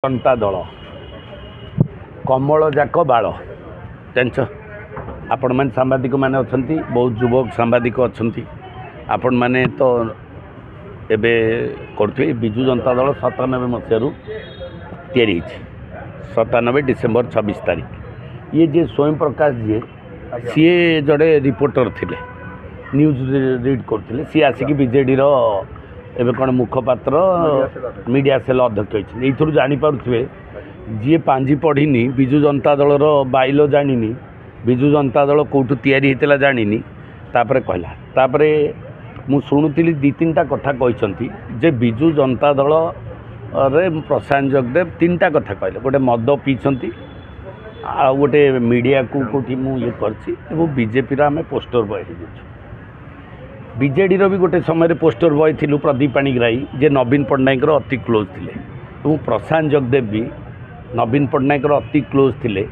जनता दल कमल जाक बाल जान आपण मैंने सांबादिक मैंने अच्छा बहुत युवक सांबादिक अच्छा आपण मैंने तो एबे करते विजु जनता दल 97 मसीह या 97 डिसेम्बर 26 तारीख ये जे स्वयं प्रकाश जी सी जड़े रिपोर्टर थे न्यूज रीड करते सी आसिक बीजेडी एवं कौन मुखपात्र मीडिया सेल अध्यक्ष ये जानीपे जी पांजी पढ़ी विजु जनता दलर बाइल जानी विजु जनता दल कौटू या जानी तापर कहला तापर मु शुणुली दी तीन टा कथा कहते जे विजु जनता दल रे प्रशांत जगदेव तीन टा कथा कहले गोटे मद पीछती आ गोटे मीडिया को कौटी मुझे कर बीजेपी आम पोस्टर बॉय हो बीजेडी भी गोटे समय पोस्टर बॉय थिलु प्रदीप पाणिग्राही जे नवीन पट्टनायक अति क्लोज थे प्रशांत जगदेव भी नवीन पट्टनायक अति क्लोज थे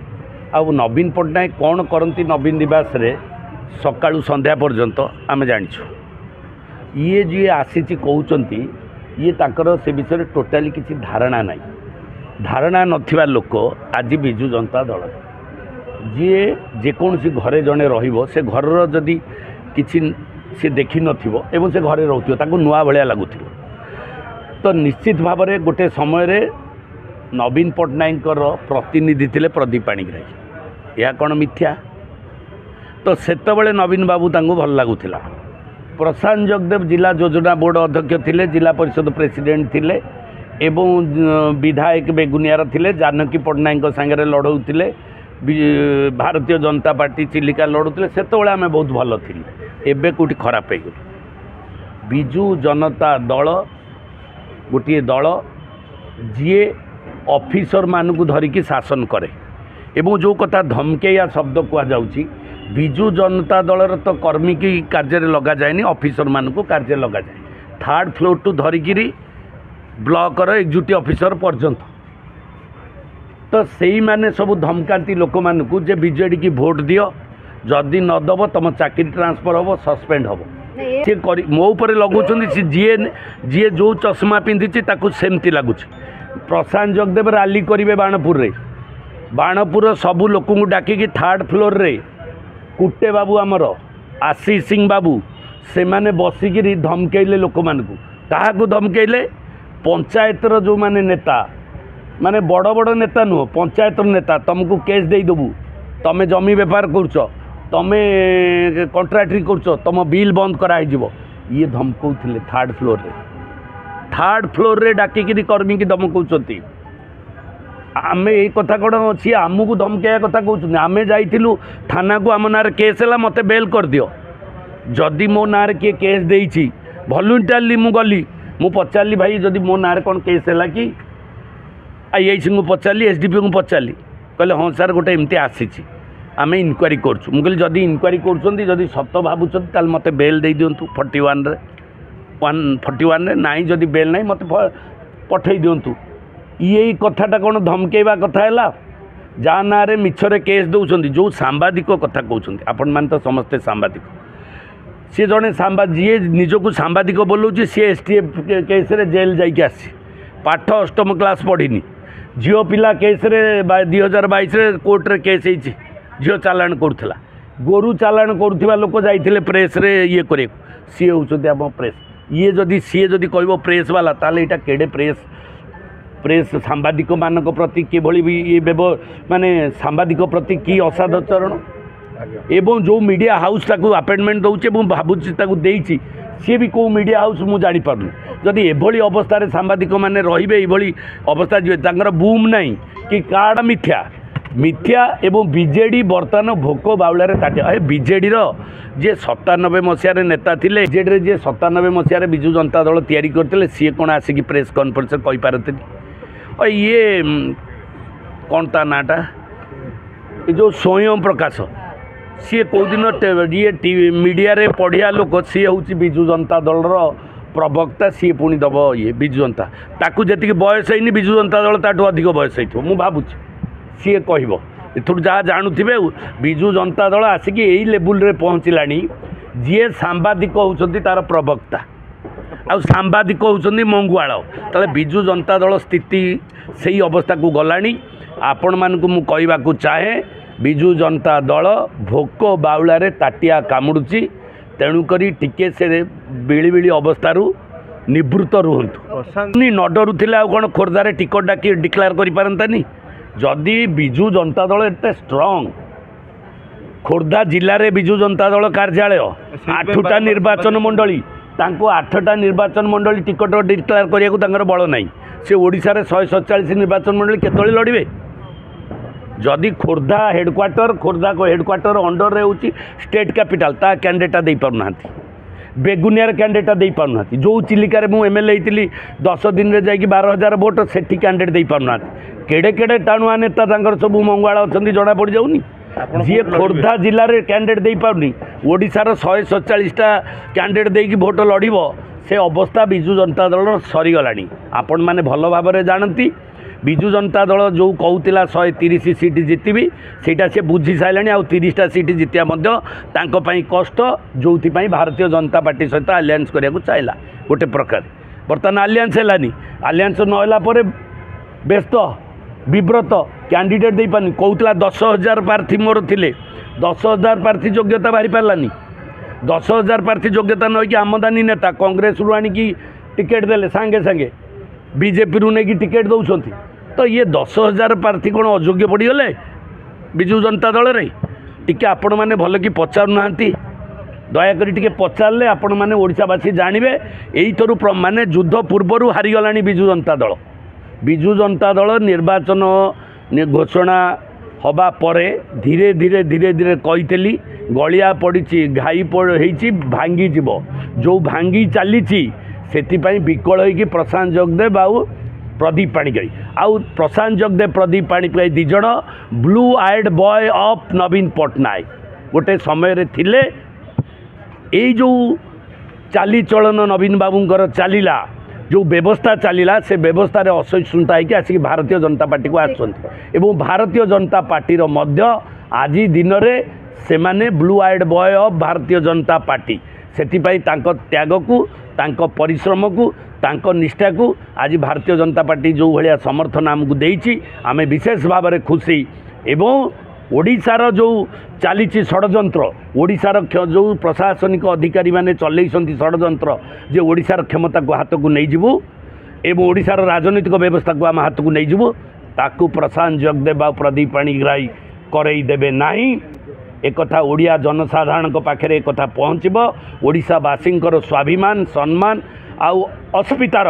आ नवीन पट्टनायक कौन करती नवीन निवास रे सकाळु संध्या पर्यंत आम जानिछु ये जी आसी कहते ये ताकर से विषय टोटाली किसी धारणा नहीं धारणा नथिबा लोक आज विजु जनता दल जी जेकोसी घरे जड़े रे घर जदि किसी सी देखी नथिबो एवं से घरे रहथिबो ताको नुआ भलिया लागुथिबो तो निश्चित भाव में गोटे समय नवीन पट्टनायक प्रतिनिधि थिले प्रदीप पाणिग्राही या कौन मिथ्या तो सेतबेले नवीन बाबू तांको भल लागुथिला प्रशांत जगदेव जिला योजना बोर्ड अध्यक्ष थिले जिला परिषद प्रेसिडेंट थिले एवं विधायक बेगुनियार थिले जानकी पट्टनायक सांगे लड़ौले भारतीय जनता पार्टी चिलिका लड़ुले से आम बहुत भल थी एबे कौटी खराब हो विजु जनता दल गोटे दल जी ऑफिसर मानू धरिकी शासन करे एवं जो कथा धमकेया शब्द कहुच्छी विजु जनता दलर तो कर्मी की कार्य लगा जाए ऑफिसर मानू कार्य लगा जाए थर्ड फ्लोर टू धरिकी ब्लॉक एग्जीक्यूटिव ऑफिसर पर्यंत तो सही माने सब धमकाती लोक मानू जे बीजेडी की भोट दियो जदि नदब तुम चाकरी ट्रांसफर हम सस्पेंड हम सी मो पर लगुच जी जो चश्मा पिंधि सेमती लगुच प्रशांत जगदेव रैली करेंगे बाणपुर रे बाणपुर सबू लोक डाकिकी थर्ड फ्लोर रे कुटे बाबू आमर आशीष सिंह बाबू से माने बसिकी धमकेले लोक मानू क्या धमकेले पंचायतर जो माने नेता माने बड़ बड़ नेता नुह पंचायत नेता तुमको केस देदेबू तुम जमी बेपार कर तुमे कंट्राक्टरी कर तुम बिल बंद कराई ये धमकाउथिले थर्ड फ्लोर रे डाकिकी कर्मी की धमकाउछंती आमे ये कथा कौन अच्छी आमको धमकाया कथा कहते आमे जाइलु थाना को आम ना केस है मत बेल कर दियो जदि मो ना किए केस देइछि वॉलंटियरली मु गली मु पचारि भाई जदि मो ना कौन केस है कि आईआईसी को पचारि एसडीपी को पचारि कहले हाँ सार गोटे एमती आसी आम इनक्वारी करूँ मुझे जदि इनक्वारी कर सत भावुँ मत बेल दे दिंतु 41 रे 141 नाई जदि बेल ना मत पठे दिंतु ये कथाटा कौन धमकेवा कथा है जहाँ ना मिछरे केस दौरान जो सांबादिक कथा कहते आपण मैंने तो समस्ते सांबादिक सी जड़े जी निजक सांबादिक बोलाऊँ सी एसटीएफ केस रे जेल जाइए आसी पाठ अष्टम क्लास पढ़ी झील पिला केस रे 2022 कोर्ट रे केस होती झील चालाण करूला गोरु चालाण करुवा लोक जाइए प्रेस रे ये करे सी होती आम प्रेस ये जदि सी जदि कह प्रेस वाला ताले यहाँ केड़े प्रेस सांबादिक मान प्रति किभली भी ये माने सांबादिक प्रति की असादाचरण एवं जो मीडिया हाउस ताकू अपॉइंटमेंट दौचे भावुची सी भी कौ मीडिया हाउस मुझे जापारूँ जदि एभली अवस्था सांबादिक मैंने रे अवस्था जी बूम नहीं कि कार्ड मिथ्या एवं बीजेडी बर्तमान भोक बाउलार ताटे बीजेडी जे 97 मसीह नेता थिले बीजेडी जे 97 मसीह विजु जनता दल तैयारी करते सी कौन आसिक प्रेस कॉन्फ्रेंस कही पारती और ये कौन ता नाटा जो स्वयं प्रकाश सी कौ दिन ये मीडिया रे पढ़िया लोक सी हूँ विजु जनता दल प्रवक्ता सी पुणी दब ये विजु जनता ताकू जी बयस है विजु जनता दल ताठू अधिक बयस हो मुझे भावुँ सी कह जहाँ जानूे विजु जनता दल आसिक यही लेवल रे पहुँचला जी सांबादिक होती तार प्रवक्ता आउ सांबादिक होउछन्ती मंगुआल ताले बिजु जनता दल स्थिति सही अवस्था को गलानी आपण मान को मु कहबा को चाहे बिजु जनता दल भोक बाउलारे ताटिया कामुडुची तेणुकरी टिके से बिली बिली अवस्थारू निवृत्त रुहतु न डरुले आ कौन खोर्धार टिकट डाकी डिक्लेयर करें जदि बिजु जनता दल एते स्ट्रंग खोर्धा जिले में बिजु जनता दल कार्यालय 8टा निर्वाचन मंडली तांको 8टा निर्वाचन मंडली टिकट डिक्लेयर करने बल ना से ओडिशा 147 निर्वाचन मंडली केतले लड़े जदि खोर्धा हेडक्वार्टर अंडर रे होची स्टेट कैपिटल ता कैंडिडेट दे पारना बेगुनियार कैंडिडेट दे पारना जो चिलिकार मु एमएलए होती 10 दिन रे जाई 12,000 वोट सेठी कैंडिडेट दे पारना केड़े केड़े टाणुआ नेता सब मंगुआल अच्छा जना पड़ जाऊनी जी खोर्धा जिले में कैंडिडेट दे पारनी ओडिशार 147टा कैंडिडेट देकी भोट लड़ से अवस्था बिजु जनता दल सरीगला आपण मैंने भल भाव में जानती बिजु जनता दल जो कहूला 130 सीट जितबी सेटा से बुझी सारे आउ 30टा सीट जितिया कष्ट जो भारतीय जनता पार्टी सहित आलियान्स करने चाहिए गोटे प्रकार बर्तमान आलियान्स है आलियान्स नहला व्यस्त विव्रत कैंडिडेट दे पानी कहूला 10,000 प्रार्थी मोर थिले 10,000 प्रार्थी योग्यता बाहरी पारानी 10,000 प्रार्थी योग्यता नई आमदानी नेता कांग्रेस रु आनिकी टिकेट देले सांगे सांगे बीजेपी रू नहीं टिकेट दौरान तो ये 10,000 प्रार्थी कौन अयोग्य पड़गले बिजु जनता दल रे टिके आपण मैंने भल कि पचारू ना दयाकोरी टिके पचारे आपण मैंने ओडिशावासी जानवे यही माने युद्ध पूर्वर हारीगला बिजु जनता दल निर्वाचन घोषणा हवा परे धीरे धीरे धीरे धीरे कही गलिया पड़ी घाई होती भांगी जीव जो भांगी चली से विकल होगी प्रशांत जगदेव आउ प्रदीप पाणिग्राही आउ Prashant Jagdev Pradeep Panigrahi the blue eyed boy of Naveen Patnaik गोटे समय थिले यही जो चाली चलन नवीन बाबूंकर चलला जो व्यवस्था चलला से व्यवस्था असहिष्णुता होगी आसिक भारतीय जनता पार्टी को आसुँच भारतीय जनता पार्टी आज दिन में से माने blue eyed boy of Bharatiya Janata party से त्याग को तांको परिश्रम को तांको निष्ठा को आज भारतीय जनता पार्टी जो भाया समर्थन आमको देती आम विशेष भाव में खुशी एवं ओडिशार जो चली षड्यंत्र ओडिशार जो प्रशासनिक अधिकारी माने चलैछन्ति षड्यंत्र जे ओडिशार क्षमता को हाथ को नहीं जीवु एवं ओडिशार राजनीतिक व्यवस्था को आम हाथ को नहीं जीवु ताकू प्रशांत जगदेव आ प्रदीप पाणिग्राही करई देबे नाही एक ओडिया जनसाधारण पाखे एक पहुँचब ओडिशावासी स्वाभिमान सम्मान आउ अस्मितार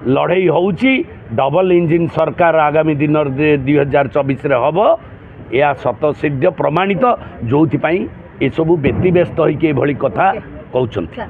लड़ई होउची डबल इंजिन सरकार आगामी दिन 2024 हम यह शतसिद्ध प्रमाणित जो ये सब व्यतिव्यस्त होइके भली कथा कहउछन्ति।